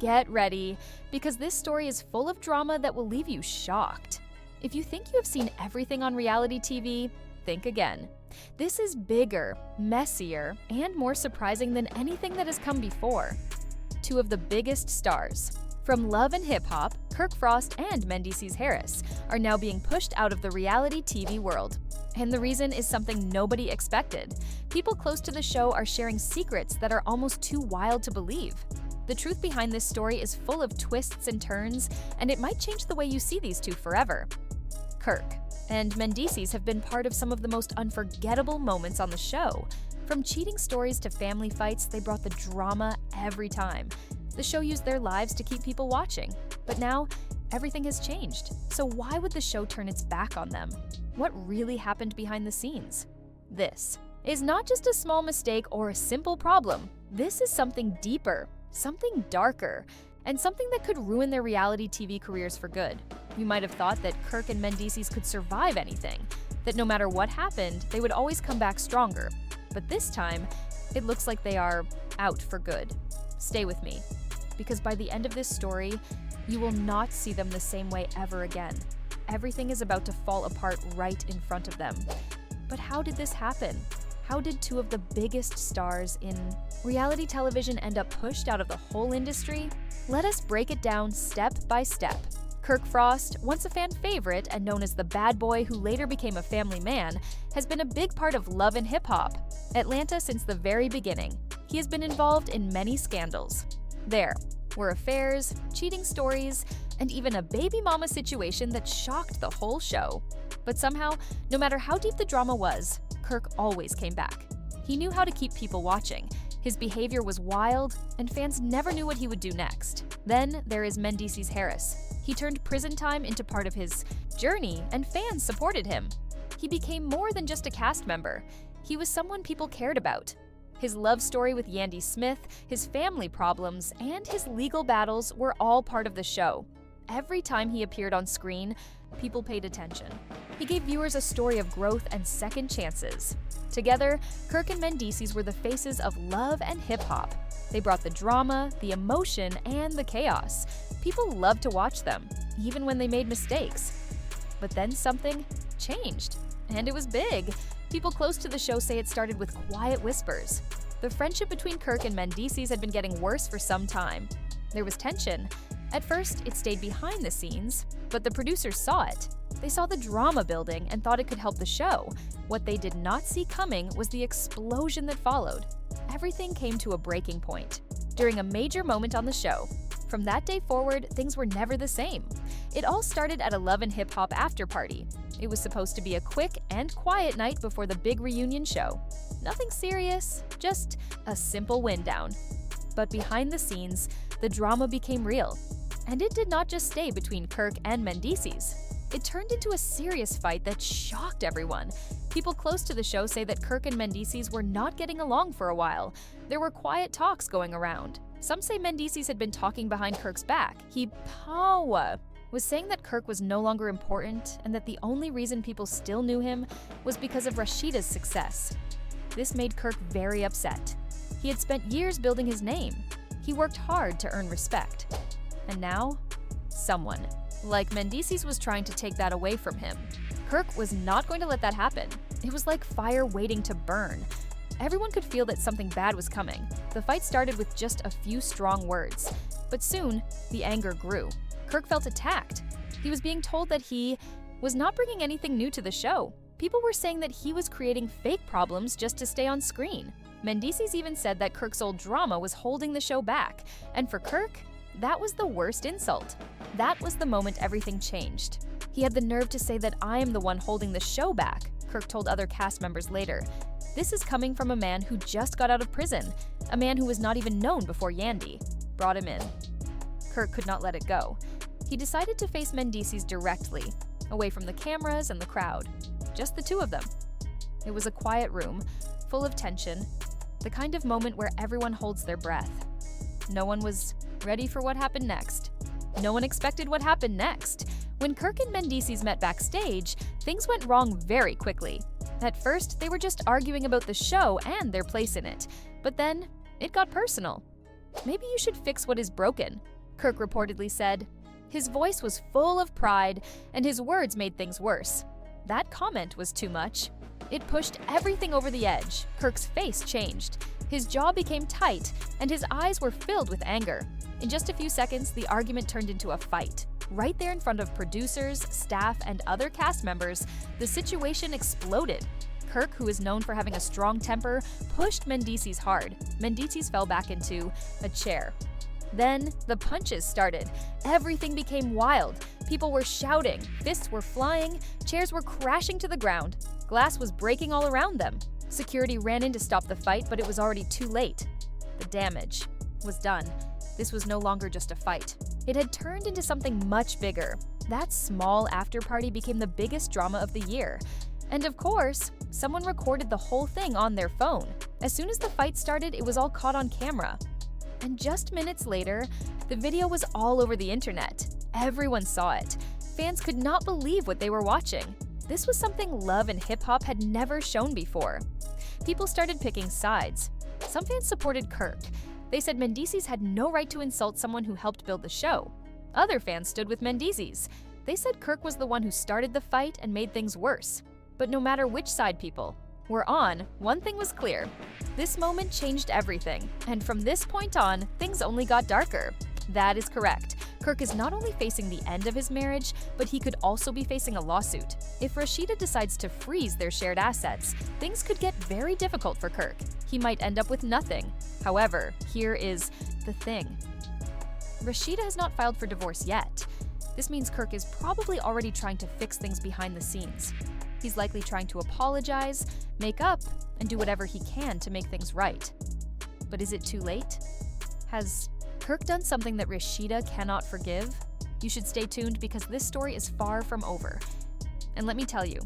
get ready, because this story is full of drama that will leave you shocked. If you think you have seen everything on reality TV, think again. This is bigger, messier, and more surprising than anything that has come before. Two of the biggest stars from Love and Hip Hop, Kirk Frost and Mendeecees Harris, are now being pushed out of the reality TV world. And the reason is something nobody expected. People close to the show are sharing secrets that are almost too wild to believe. The truth behind this story is full of twists and turns, and it might change the way you see these two forever. Kirk and Mendeecees have been part of some of the most unforgettable moments on the show. From cheating stories to family fights, they brought the drama every time. The show used their lives to keep people watching. But now, everything has changed. So why would the show turn its back on them? What really happened behind the scenes? This is not just a small mistake or a simple problem. This is something deeper, something darker, and something that could ruin their reality TV careers for good. You might have thought that Kirk and Mendeecees could survive anything, that no matter what happened, they would always come back stronger. But this time, it looks like they are out for good. Stay with me, because by the end of this story, you will not see them the same way ever again. Everything is about to fall apart right in front of them. But how did this happen? How did two of the biggest stars in reality television end up pushed out of the whole industry? Let us break it down step by step. Kirk Frost, once a fan favorite and known as the bad boy who later became a family man, has been a big part of Love and Hip Hop Atlanta since the very beginning. He has been involved in many scandals. There were affairs, cheating stories, and even a baby mama situation that shocked the whole show. But somehow, no matter how deep the drama was, Kirk always came back. He knew how to keep people watching. His behavior was wild, and fans never knew what he would do next. Then there is Mendeecees Harris. He turned prison time into part of his journey, and fans supported him. He became more than just a cast member. He was someone people cared about. His love story with Yandy Smith, his family problems, and his legal battles were all part of the show. Every time he appeared on screen, people paid attention. He gave viewers a story of growth and second chances. Together, Kirk and Mendeecees were the faces of Love and Hip Hop. They brought the drama, the emotion, and the chaos. People loved to watch them, even when they made mistakes. But then something changed, and it was big. People close to the show say it started with quiet whispers. The friendship between Kirk and Mendeecees had been getting worse for some time. There was tension. At first, it stayed behind the scenes, but the producers saw it. They saw the drama building and thought it could help the show. What they did not see coming was the explosion that followed. Everything came to a breaking point during a major moment on the show. From that day forward, things were never the same. It all started at a Love and Hip Hop after party. It was supposed to be a quick and quiet night before the big reunion show. Nothing serious, just a simple wind down. But behind the scenes, the drama became real. And it did not just stay between Kirk and Mendeecees. It turned into a serious fight that shocked everyone. People close to the show say that Kirk and Mendeecees were not getting along for a while. There were quiet talks going around. Some say Mendeecees had been talking behind Kirk's back. He was saying that Kirk was no longer important and that the only reason people still knew him was because of Rasheeda's success. This made Kirk very upset. He had spent years building his name. He worked hard to earn respect. And now, someone like Mendeecees was trying to take that away from him. Kirk was not going to let that happen. It was like fire waiting to burn. Everyone could feel that something bad was coming. The fight started with just a few strong words, but soon, the anger grew. Kirk felt attacked. He was being told that he was not bringing anything new to the show. People were saying that he was creating fake problems just to stay on screen. Mendeecees even said that Kirk's old drama was holding the show back, and for Kirk, that was the worst insult. That was the moment everything changed. He had the nerve to say that I am the one holding the show back, Kirk told other cast members later. This is coming from a man who just got out of prison, a man who was not even known before Yandy brought him in. Kirk could not let it go. He decided to face Mendeecees directly, away from the cameras and the crowd. Just the two of them. It was a quiet room, full of tension, the kind of moment where everyone holds their breath. No one was ready for what happened next. No one expected what happened next. When Kirk and Mendeecees met backstage, things went wrong very quickly. At first, they were just arguing about the show and their place in it, but then it got personal. "Maybe you should fix what is broken," Kirk reportedly said. His voice was full of pride, and his words made things worse. That comment was too much. It pushed everything over the edge. Kirk's face changed. His jaw became tight, and his eyes were filled with anger. In just a few seconds, the argument turned into a fight. Right there in front of producers, staff, and other cast members, the situation exploded. Kirk, who is known for having a strong temper, pushed Mendices hard. Mendices fell back into a chair. Then, the punches started. Everything became wild. People were shouting, fists were flying, chairs were crashing to the ground. Glass was breaking all around them. Security ran in to stop the fight, but it was already too late. The damage was done. This was no longer just a fight. It had turned into something much bigger. That small after-party became the biggest drama of the year. And of course, someone recorded the whole thing on their phone. As soon as the fight started, it was all caught on camera. And just minutes later, the video was all over the internet. Everyone saw it. Fans could not believe what they were watching. This was something love and hip-hop had never shown before. People started picking sides. Some fans supported Kirk. They said Mendices had no right to insult someone who helped build the show. Other fans stood with Mendices. They said Kirk was the one who started the fight and made things worse. But no matter which side people were on, one thing was clear. This moment changed everything, and from this point on, things only got darker. That is correct. Kirk is not only facing the end of his marriage, but he could also be facing a lawsuit. If Rasheeda decides to freeze their shared assets, things could get very difficult for Kirk. He might end up with nothing. However, here is the thing. Rasheeda has not filed for divorce yet. This means Kirk is probably already trying to fix things behind the scenes. He's likely trying to apologize, make up, and do whatever he can to make things right. But is it too late? Has Kirk done something that Rasheeda cannot forgive? You should stay tuned because this story is far from over. And let me tell you,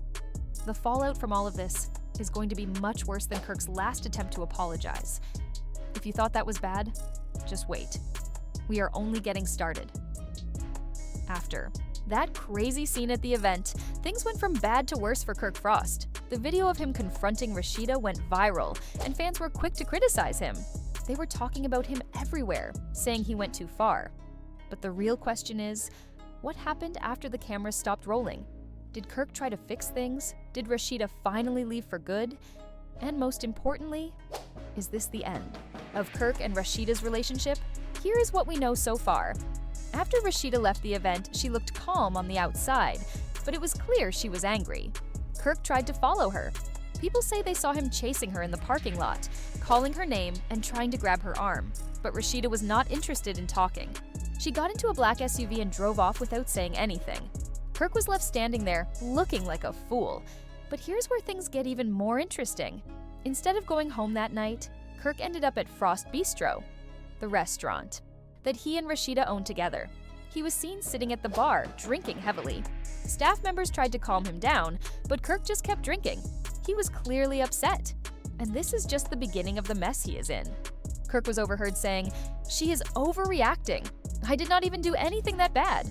the fallout from all of this is going to be much worse than Kirk's last attempt to apologize. If you thought that was bad, just wait. We are only getting started. After that crazy scene at the event, things went from bad to worse for Kirk Frost. The video of him confronting Rasheeda went viral, and fans were quick to criticize him. They were talking about him everywhere, saying he went too far. But the real question is, what happened after the cameras stopped rolling? Did Kirk try to fix things? Did Rasheeda finally leave for good? And most importantly, is this the end of Kirk and Rasheeda's relationship? Here is what we know so far. After Rasheeda left the event, she looked calm on the outside, but it was clear she was angry. Kirk tried to follow her. People say they saw him chasing her in the parking lot, calling her name and trying to grab her arm, but Rasheeda was not interested in talking. She got into a black SUV and drove off without saying anything. Kirk was left standing there, looking like a fool. But here's where things get even more interesting. Instead of going home that night, Kirk ended up at Frost Bistro, the restaurant that he and Rasheeda owned together. He was seen sitting at the bar, drinking heavily. Staff members tried to calm him down, but Kirk just kept drinking. He was clearly upset. And this is just the beginning of the mess he is in. Kirk was overheard saying, "She is overreacting. I did not even do anything that bad."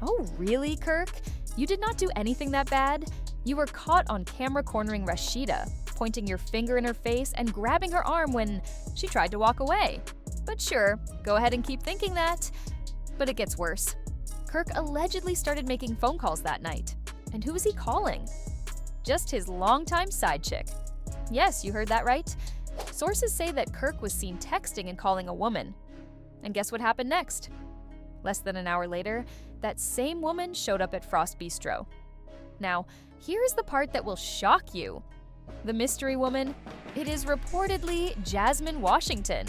Oh, really, Kirk? You did not do anything that bad? You were caught on camera cornering Rasheeda, pointing your finger in her face and grabbing her arm when she tried to walk away. But sure, go ahead and keep thinking that. But it gets worse. Kirk allegedly started making phone calls that night. And who was he calling? Just his longtime side chick. Yes, you heard that right. Sources say that Kirk was seen texting and calling a woman. And guess what happened next? Less than an hour later, that same woman showed up at Frost Bistro. Now, here's the part that will shock you. The mystery woman, it is reportedly Jasmine Washington.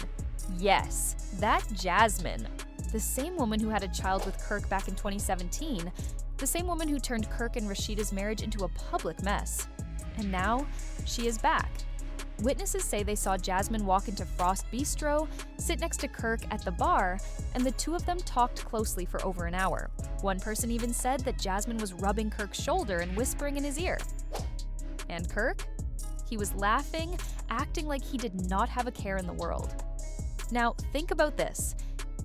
Yes, that Jasmine. The same woman who had a child with Kirk back in 2017. The same woman who turned Kirk and Rasheeda's marriage into a public mess. And now, she is back. Witnesses say they saw Jasmine walk into Frost Bistro, sit next to Kirk at the bar, and the two of them talked closely for over an hour. One person even said that Jasmine was rubbing Kirk's shoulder and whispering in his ear. And Kirk? He was laughing, acting like he did not have a care in the world. Now, think about this.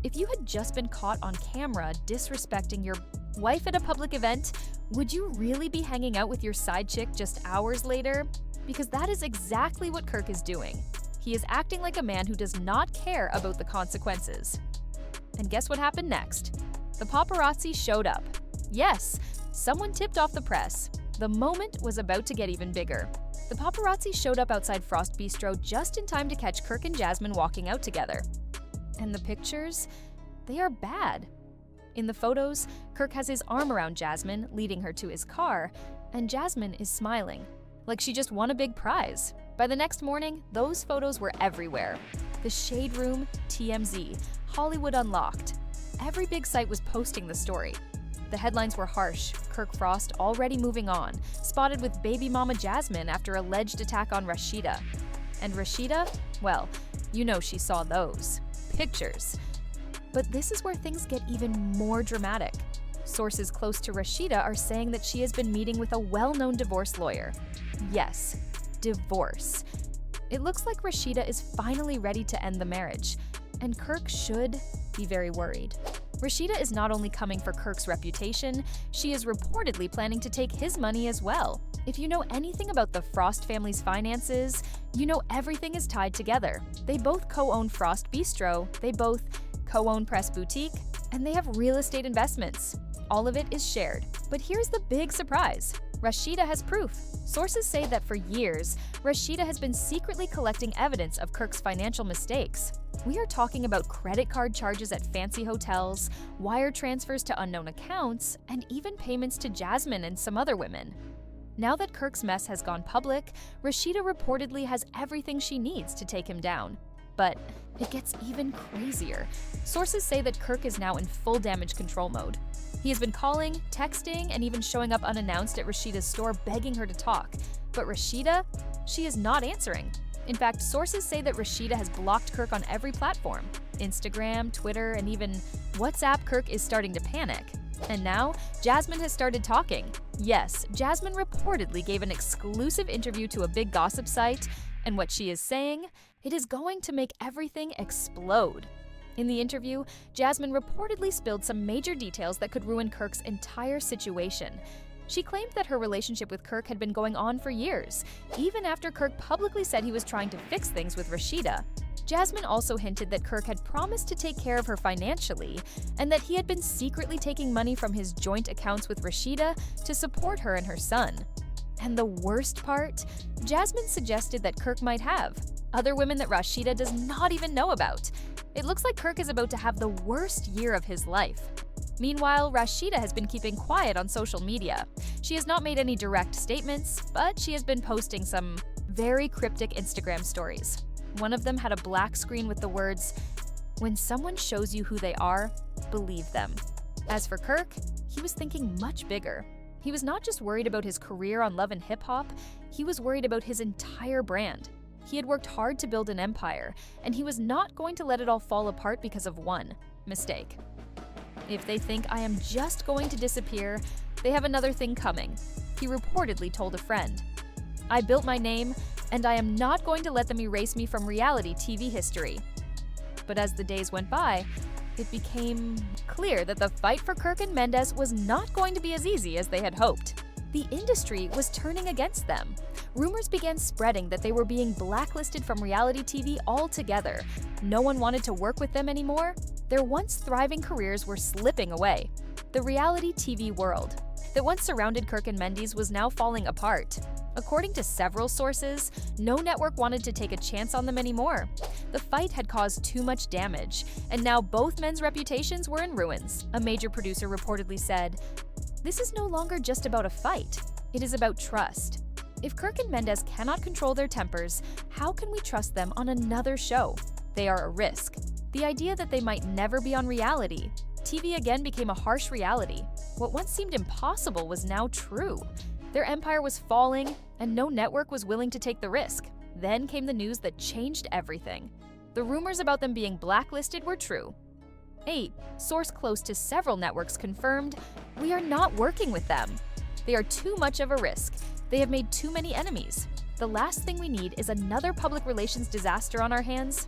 If you had just been caught on camera disrespecting your wife at a public event, would you really be hanging out with your side chick just hours later? Because that is exactly what Kirk is doing. He is acting like a man who does not care about the consequences. And guess what happened next? The paparazzi showed up. Yes, someone tipped off the press. The moment was about to get even bigger. The paparazzi showed up outside Frost Bistro just in time to catch Kirk and Jasmine walking out together. And the pictures? They are bad. In the photos, Kirk has his arm around Jasmine, leading her to his car, and Jasmine is smiling, like she just won a big prize. By the next morning, those photos were everywhere. The Shade Room, TMZ, Hollywood Unlocked. Every big site was posting the story. The headlines were harsh. Kirk Frost already moving on, spotted with baby mama Jasmine after alleged attack on Rasheeda. And Rasheeda? Well, you know she saw those. Pictures. But this is where things get even more dramatic. Sources close to Rasheeda are saying that she has been meeting with a well-known divorce lawyer. Yes, divorce. It looks like Rasheeda is finally ready to end the marriage, and Kirk should be very worried. Rasheeda is not only coming for Kirk's reputation, she is reportedly planning to take his money as well. If you know anything about the Frost family's finances, you know everything is tied together. They both co-own Frost Bistro, they both co-own Press Boutique, and they have real estate investments. All of it is shared. But here's the big surprise. Rasheeda has proof. Sources say that for years, Rasheeda has been secretly collecting evidence of Kirk's financial mistakes. We are talking about credit card charges at fancy hotels, wire transfers to unknown accounts, and even payments to Jasmine and some other women. Now that Kirk's mess has gone public, Rasheeda reportedly has everything she needs to take him down. But it gets even crazier. Sources say that Kirk is now in full damage control mode. He has been calling, texting, and even showing up unannounced at Rasheeda's store begging her to talk. But Rasheeda? She is not answering. In fact, sources say that Rasheeda has blocked Kirk on every platform. Instagram, Twitter, and even WhatsApp. Kirk is starting to panic. And now, Jasmine has started talking. Yes, Jasmine reportedly gave an exclusive interview to a big gossip site, and what she is saying, it is going to make everything explode. In the interview, Jasmine reportedly spilled some major details that could ruin Kirk's entire situation. She claimed that her relationship with Kirk had been going on for years, even after Kirk publicly said he was trying to fix things with Rasheeda. Jasmine also hinted that Kirk had promised to take care of her financially, and that he had been secretly taking money from his joint accounts with Rasheeda to support her and her son. And the worst part? Jasmine suggested that Kirk might have other women that Rasheeda does not even know about. It looks like Kirk is about to have the worst year of his life. Meanwhile, Rasheeda has been keeping quiet on social media. She has not made any direct statements, but she has been posting some very cryptic Instagram stories. One of them had a black screen with the words, "When someone shows you who they are, believe them." As for Kirk, he was thinking much bigger. He was not just worried about his career on Love and Hip Hop, he was worried about his entire brand. He had worked hard to build an empire, and he was not going to let it all fall apart because of one mistake. If they think I am just going to disappear, they have another thing coming, he reportedly told a friend. I built my name, and I am not going to let them erase me from reality TV history. But as the days went by, it became clear that the fight for Kirk and Mendes was not going to be as easy as they had hoped. The industry was turning against them. Rumors began spreading that they were being blacklisted from reality TV altogether. No one wanted to work with them anymore. Their once thriving careers were slipping away. The reality TV world that once surrounded Kirk and Mendes was now falling apart. According to several sources, no network wanted to take a chance on them anymore. The fight had caused too much damage, and now both men's reputations were in ruins. A major producer reportedly said, "This is no longer just about a fight. It is about trust. If Kirk and Mendes cannot control their tempers, how can we trust them on another show? They are a risk." The idea that they might never be on reality TV again became a harsh reality. What once seemed impossible was now true. Their empire was falling, and no network was willing to take the risk. Then came the news that changed everything. The rumors about them being blacklisted were true. A source close to several networks confirmed, "We are not working with them. They are too much of a risk. They have made too many enemies. The last thing we need is another public relations disaster on our hands."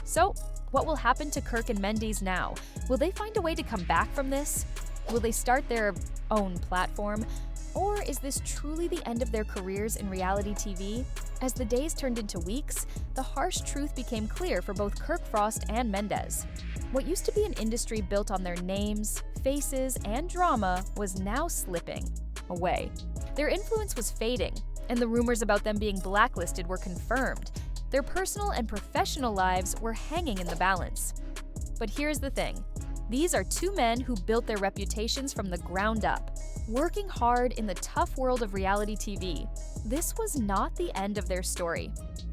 So, what will happen to Kirk and Mendes now? Will they find a way to come back from this? Will they start their own platform? Or is this truly the end of their careers in reality TV? As the days turned into weeks, the harsh truth became clear for both Kirk Frost and Mendes. What used to be an industry built on their names, faces, and drama was now slipping away. Their influence was fading, and the rumors about them being blacklisted were confirmed. Their personal and professional lives were hanging in the balance. But here's the thing. These are two men who built their reputations from the ground up, working hard in the tough world of reality TV. This was not the end of their story.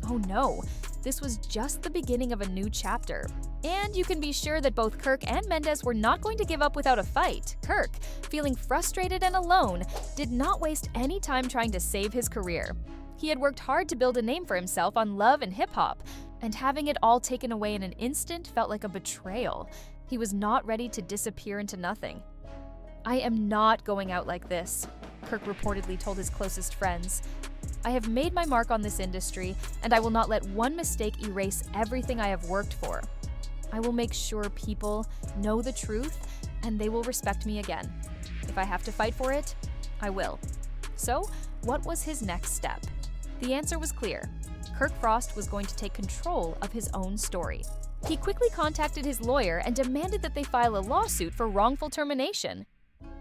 Oh no, this was just the beginning of a new chapter. And you can be sure that both Kirk and Mendes were not going to give up without a fight. Kirk, feeling frustrated and alone, did not waste any time trying to save his career. He had worked hard to build a name for himself on love and hip-hop, and having it all taken away in an instant felt like a betrayal. He was not ready to disappear into nothing. "I am not going out like this," Kirk reportedly told his closest friends. "I have made my mark on this industry, and I will not let one mistake erase everything I have worked for. I will make sure people know the truth, and they will respect me again. If I have to fight for it, I will." So, what was his next step? The answer was clear. Kirk Frost was going to take control of his own story. He quickly contacted his lawyer and demanded that they file a lawsuit for wrongful termination.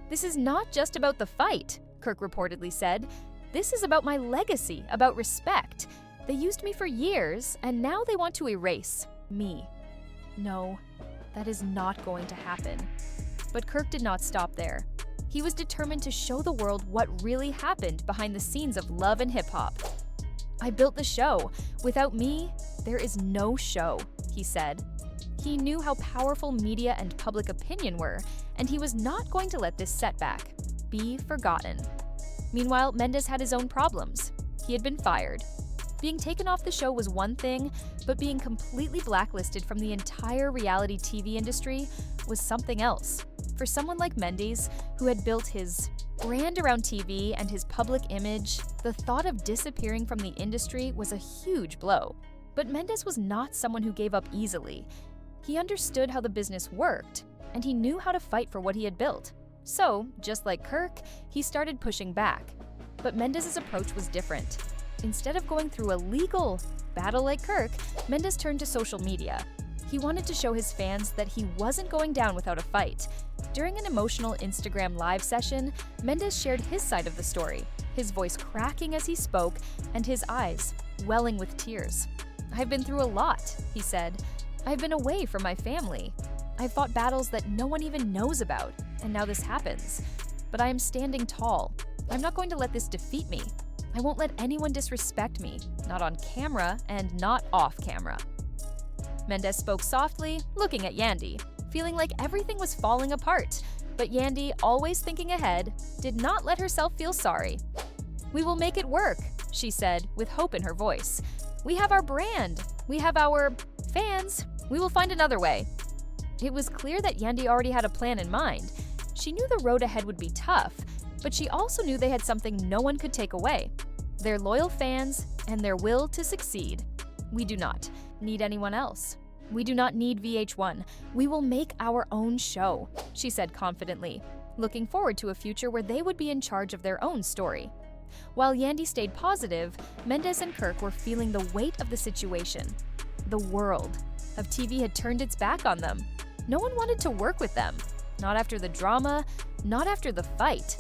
"This is not just about the fight," Kirk reportedly said. "This is about my legacy, about respect. They used me for years, and now they want to erase me." No, that is not going to happen. But Kirk did not stop there. He was determined to show the world what really happened behind the scenes of love and hip-hop. "I built the show. Without me, there is no show," he said. He knew how powerful media and public opinion were, and he was not going to let this setback be forgotten. Meanwhile, Mendes had his own problems. He had been fired. Being taken off the show was one thing, but being completely blacklisted from the entire reality TV industry was something else. For someone like Mendes, who had built his brand around TV and his public image, the thought of disappearing from the industry was a huge blow. But Mendes was not someone who gave up easily. He understood how the business worked, and he knew how to fight for what he had built. So, just like Kirk, he started pushing back. But Mendes' approach was different. Instead of going through a legal battle like Kirk, Mendes turned to social media. He wanted to show his fans that he wasn't going down without a fight. During an emotional Instagram live session, Mendes shared his side of the story, his voice cracking as he spoke and his eyes welling with tears. "I've been through a lot," he said. "I've been away from my family. I've fought battles that no one even knows about, and now this happens. But I am standing tall. I'm not going to let this defeat me. I won't let anyone disrespect me, not on camera and not off camera." Mendes spoke softly, looking at Yandy, feeling like everything was falling apart. But Yandy, always thinking ahead, did not let herself feel sorry. "We will make it work," she said, with hope in her voice. "We have our brand. We have our fans. We will find another way." It was clear that Yandy already had a plan in mind. She knew the road ahead would be tough, but she also knew they had something no one could take away: their loyal fans and their will to succeed. "We do not need anyone else. We do not need VH1. We will make our own show," she said confidently, looking forward to a future where they would be in charge of their own story. While Yandy stayed positive, Mendes and Kirk were feeling the weight of the situation. The world of TV had turned its back on them. No one wanted to work with them. Not after the drama, not after the fight,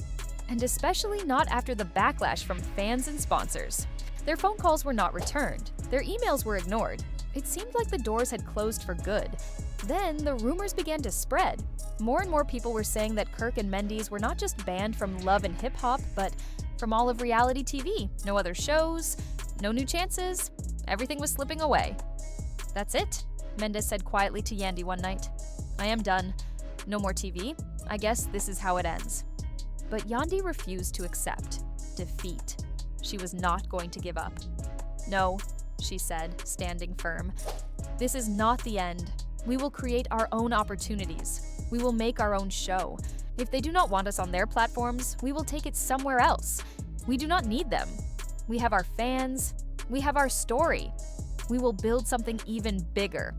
and especially not after the backlash from fans and sponsors. Their phone calls were not returned. Their emails were ignored. It seemed like the doors had closed for good. Then the rumors began to spread. More and more people were saying that Kirk and Mendes were not just banned from love and hip-hop, but from all of reality TV. No other shows, no new chances. Everything was slipping away. "That's it," Mendes said quietly to Yandy one night. "I am done. No more TV. I guess this is how it ends." But Yandy refused to accept defeat. She was not going to give up. "No," she said, standing firm. "This is not the end. We will create our own opportunities. We will make our own show. If they do not want us on their platforms, we will take it somewhere else. We do not need them. We have our fans. We have our story. We will build something even bigger."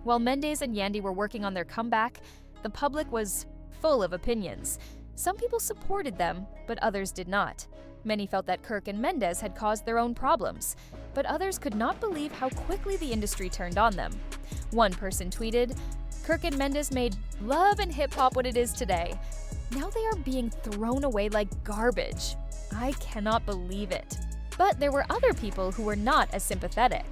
While Mendes and Yandy were working on their comeback, the public was full of opinions. Some people supported them, but others did not. Many felt that Kirk and Mendes had caused their own problems, but others could not believe how quickly the industry turned on them. One person tweeted, "Kirk and Mendes made love and hip-hop what it is today. Now they are being thrown away like garbage. I cannot believe it." But there were other people who were not as sympathetic.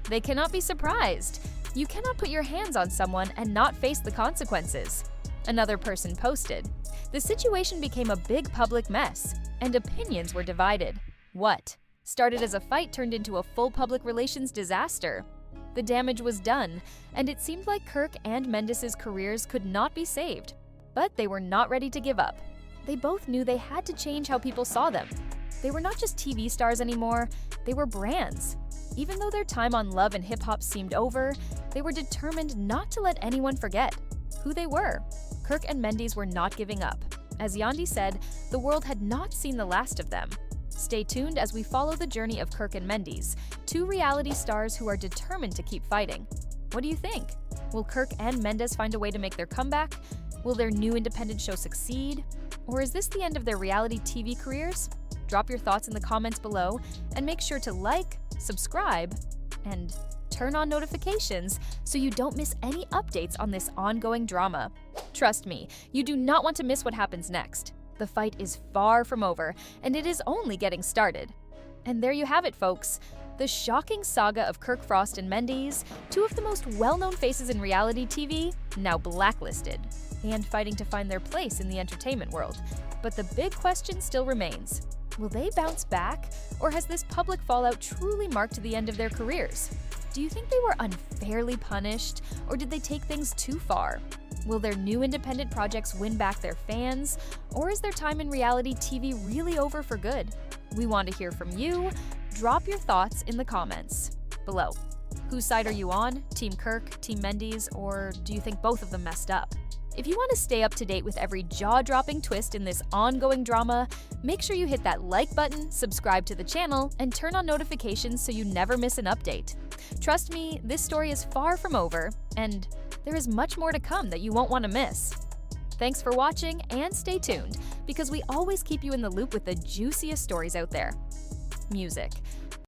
They cannot be surprised. You cannot put your hands on someone and not face the consequences. Another person posted, "The situation became a big public mess, and opinions were divided. What started as a fight turned into a full public relations disaster. The damage was done, and it seemed like Kirk and Mendes' careers could not be saved. But they were not ready to give up. They both knew they had to change how people saw them. They were not just TV stars anymore, they were brands. Even though their time on Love and Hip Hop seemed over, they were determined not to let anyone forget who they were. Kirk and Mendes were not giving up. As Yandi said, the world had not seen the last of them. Stay tuned as we follow the journey of Kirk and Mendes, two reality stars who are determined to keep fighting. What do you think? Will Kirk and Mendes find a way to make their comeback? Will their new independent show succeed? Or is this the end of their reality TV careers? Drop your thoughts in the comments below, and make sure to like, subscribe, and turn on notifications so you don't miss any updates on this ongoing drama. Trust me, you do not want to miss what happens next. The fight is far from over, and it is only getting started. And there you have it, folks. The shocking saga of Kirk Frost and Mendes, two of the most well-known faces in reality TV, now blacklisted, and fighting to find their place in the entertainment world. But the big question still remains. Will they bounce back, or has this public fallout truly marked the end of their careers? Do you think they were unfairly punished, or did they take things too far? Will their new independent projects win back their fans, or is their time in reality TV really over for good? We want to hear from you. Drop your thoughts in the comments below. Whose side are you on? Team Kirk, Team Mendes, or do you think both of them messed up? If you want to stay up to date with every jaw-dropping twist in this ongoing drama, make sure you hit that like button, subscribe to the channel, and turn on notifications so you never miss an update. Trust me, this story is far from over, and there is much more to come that you won't want to miss. Thanks for watching, and stay tuned, because we always keep you in the loop with the juiciest stories out there. Music.